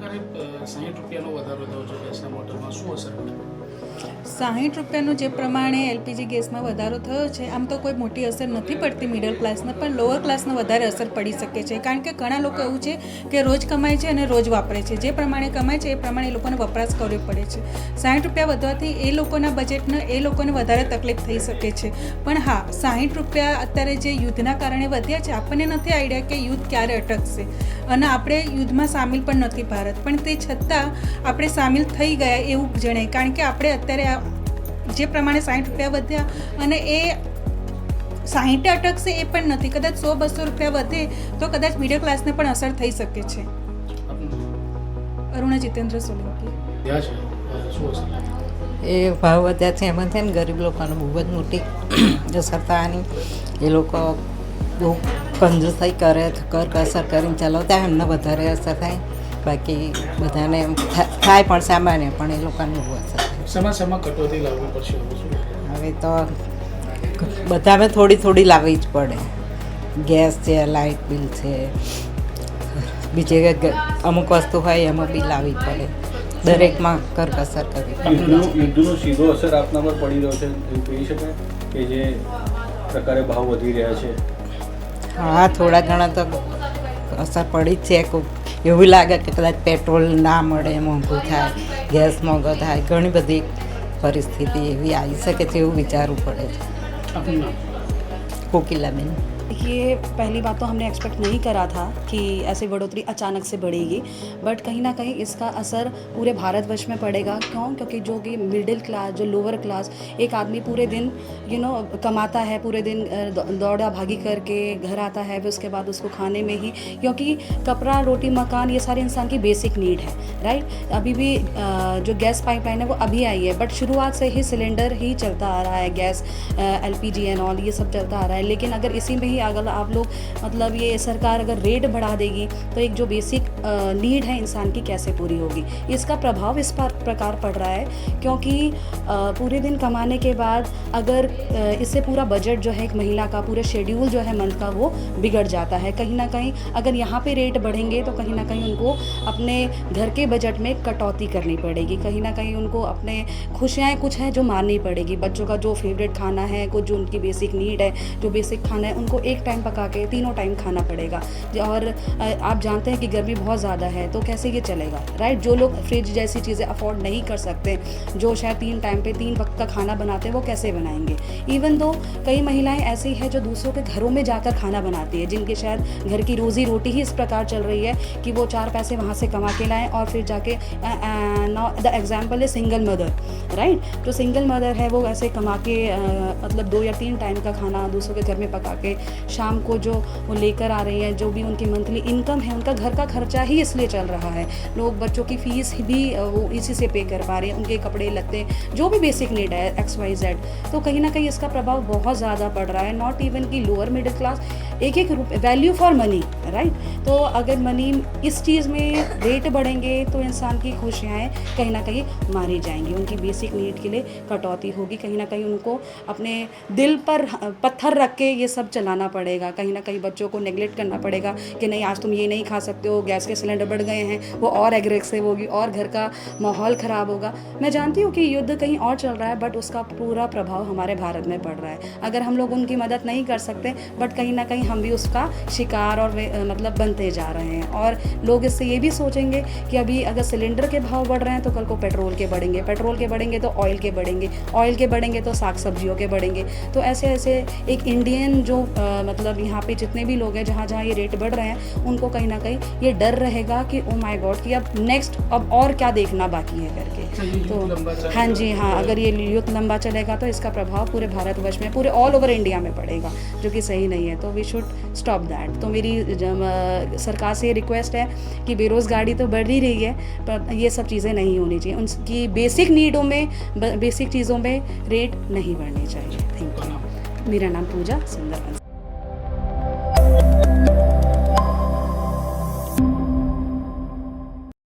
પ્રકારે 60 રૂપિયાનો વધારો થયો છે ગેસના મોટરમાં, શું અસર પડે? 60 રૂપિયાનો જે પ્રમાણે એલપીજી ગેસમાં વધારો થયો છે, આમ તો કોઈ મોટી અસર નથી પડતી મિડલ ક્લાસને, પણ લોઅર ક્લાસને વધારે અસર પડી શકે છે. કારણ કે ઘણા લોકો એવું છે કે રોજ કમાય છે અને રોજ વાપરે છે. જે પ્રમાણે કમાય છે એ પ્રમાણે એ લોકોને વપરાશ કરવો પડે છે. 60 રૂપિયા વધવાથી એ લોકોના બજેટને એ લોકોને વધારે તકલીફ થઈ શકે છે. પણ હા, 60 રૂપિયા અત્યારે જે યુદ્ધના કારણે વધ્યા છે, આપણને નથી આઈડિયા કે યુદ્ધ ક્યારે અટકશે, અને આપણે યુદ્ધમાં સામેલ પણ નથી ભારત, પણ તે છતાં આપણે સામેલ થઈ ગયા એવું જણાય. કારણ કે આપણે અત્યારે જે પ્રમાણે 60 રૂપિયા વધ્યા અને એ 60 અટકશે એ પણ નથી, કદાચ 100-200 રૂપિયા વધે તો કદાચ મિડલ ક્લાસને પણ અસર થઈ શકે છે. અરુણા જીતેન્દ્ર સોલંકી. ત્યાં છે શું અસર? એ ભાવ વધ્યા છે એમાં છે ને ગરીબ લોકોને બહુ જ મોટી અસર થવાની. એ લોકો બહુ કંજૂસાઈ કરે, કર કસર કરીને ચલાવતા એમને વધારે અસર થાય. બાકી બધાને થાય પણ સામાન્ય, પણ એ લોકોને બહુ અસર થાય. શેમાં કટોતી લાવવી પડશે હવે શું? હવે તો બધાને થોડી થોડી લાવવી જ પડે. ગેસ છે, લાઇટ બિલ છે, બીજે અમુક વસ્તુ હોય એમાં બી લાવવી જ પડે. દરેકમાં કરકસર કરવી પડે. યુદ્ધનો સીધો અસર આપના પર પડી રહ્યો છે એવું કહી શકાય કે જે પ્રકારે ભાવ વધી રહ્યા છે? હા, થોડા ઘણા તો અસર પડી જ છે. એવું લાગે કે કદાચ પેટ્રોલ ના મળે, મોંઘું થાય, ગેસ મોંઘો થાય, ઘણી બધી પરિસ્થિતિ એવી આવી શકે છે એવું વિચારવું પડે છે. આપનું નામ? કોકિલાબેન. ये पहली बात तो हमने एक्सपेक्ट नहीं करा था कि ऐसे बढ़ोतरी अचानक से बढ़ेगी, बट कहीं ना कहीं इसका असर पूरे भारतवर्ष में पड़ेगा. क्यों? क्योंकि जो कि मिडिल क्लास, जो लोअर क्लास, एक आदमी पूरे दिन कमाता है, पूरे दिन दौड़ा भागी करके घर आता है, फिर उसके बाद उसको खाने में ही, क्योंकि कपड़ा, रोटी, मकान ये सारे इंसान की बेसिक नीड है, राइट. अभी भी जो गैस पाइपलाइन है वो अभी आई है, बट शुरुआत से ही सिलेंडर ही चलता आ रहा है, गैस, LPG एंड ऑल ये सब चलता आ रहा है. लेकिन अगर इसी में ही अगर आप लोग मतलब ये सरकार अगर रेट बढ़ा देगी तो एक जो बेसिक नीड है इंसान की कैसे पूरी होगी. इसका प्रभाव इस प्रकार पड़ रहा है क्योंकि पूरे दिन कमाने के बाद अगर इससे पूरा बजट जो है एक महिला का, पूरा शेड्यूल जो है मंथ का वो बिगड़ जाता है. कहीं ना कहीं अगर यहाँ पे रेट बढ़ेंगे तो कहीं ना कहीं उनको अपने घर के बजट में कटौती करनी पड़ेगी. कहीं ना कहीं उनको अपने खुशियाँ कुछ हैं जो मारनी पड़ेगी. बच्चों का जो फेवरेट खाना है, कुछ जो उनकी बेसिक नीड है, जो बेसिक खाना है, उनको एक टाइम पका के तीनों टाइम खाना पड़ेगा. और आप जानते हैं कि गर्मी बहुत ज़्यादा है, तो कैसे ये चलेगा, राइट. जो लोग फ्रिज जैसी चीज़ें अफोर्ड नहीं कर सकते, जो शायद 3 टाइम पे 3 वक्त का खाना बनाते हैं, वो कैसे बनाएंगे. इवन दो कई महिलाएं ऐसी हैं जो दूसरों के घरों में जाकर खाना बनाती है, जिनके शायद घर की रोज़ी रोटी ही इस प्रकार चल रही है कि वो 4 पैसे वहाँ से कमा के लाएँ और फिर जाके द एग्जाम्पल है सिंगल मदर, राइट. जो सिंगल मदर है वो ऐसे कमा के मतलब 2 या 3 टाइम का खाना दूसरों के घर में पका के शाम को जो वो लेकर आ रही हैं, जो भी उनकी मंथली इनकम है, उनका घर का खर्चा ही इसलिए चल रहा है. लोग बच्चों की फ़ीस भी वो इसी से पे कर पा रहे हैं, उनके कपड़े लत्ते जो भी बेसिक नीड है XYZ. तो कहीं ना कहीं इसका प्रभाव बहुत ज़्यादा पड़ रहा है. नॉट इवन की लोअर मिडिल क्लास, एक रुपये वैल्यू फॉर मनी, राइट. तो अगर मनी इस चीज़ में रेट बढ़ेंगे तो इंसान की खुशियाँ कहीं ना कहीं मारी जाएंगी. उनकी बेसिक नीड के लिए कटौती होगी. कहीं ना कहीं उनको अपने दिल पर पत्थर रख के ये सब चलाना पड़ेगा. कहीं ना कहीं बच्चों को नेगलेक्ट करना पड़ेगा कि नहीं आज तुम ये नहीं खा सकते हो, गैस के सिलेंडर बढ़ गए हैं, वो और एग्रेसिव होगी और घर का माहौल ख़राब होगा. मैं जानती हूँ कि युद्ध कहीं और चल रहा है, बट उसका पूरा प्रभाव हमारे भारत में पड़ रहा है. अगर हम लोग उनकी मदद नहीं कर सकते, बट कहीं ना कहीं हम भी उसका शिकार और मतलब बनते जा रहे हैं. और लोग इससे ये भी सोचेंगे कि अभी अगर सिलेंडर के भाव बढ़ रहे हैं तो कल को पेट्रोल के बढ़ेंगे, पेट्रोल के बढ़ेंगे तो ऑयल के बढ़ेंगे, ऑयल के बढ़ेंगे तो साग सब्जियों के बढ़ेंगे. तो ऐसे ऐसे एक इंडियन जो मतलब यहाँ पे जितने भी लोग हैं जहाँ जहाँ ये रेट बढ़ रहे हैं, उनको कहीं ना कहीं ये डर रहेगा कि ओ माय गॉड कि अब नेक्स्ट अब और क्या देखना बाकी है करके. तो हाँ जी, हाँ, अगर ये युद्ध लंबा चलेगा तो इसका प्रभाव पूरे भारतवर्ष में, पूरे ऑल ओवर इंडिया में पड़ेगा, जो कि सही नहीं है. तो वी शुड स्टॉप दैट. तो मेरी सरकार से ये रिक्वेस्ट है कि बेरोज़गारी तो बढ़ ही रही है, पर ये सब चीज़ें नहीं होनी चाहिए. उनकी बेसिक नीडों में, बेसिक चीज़ों में रेट नहीं बढ़नी चाहिए. Thank you. मेरा नाम पूजा सुंदरवंश.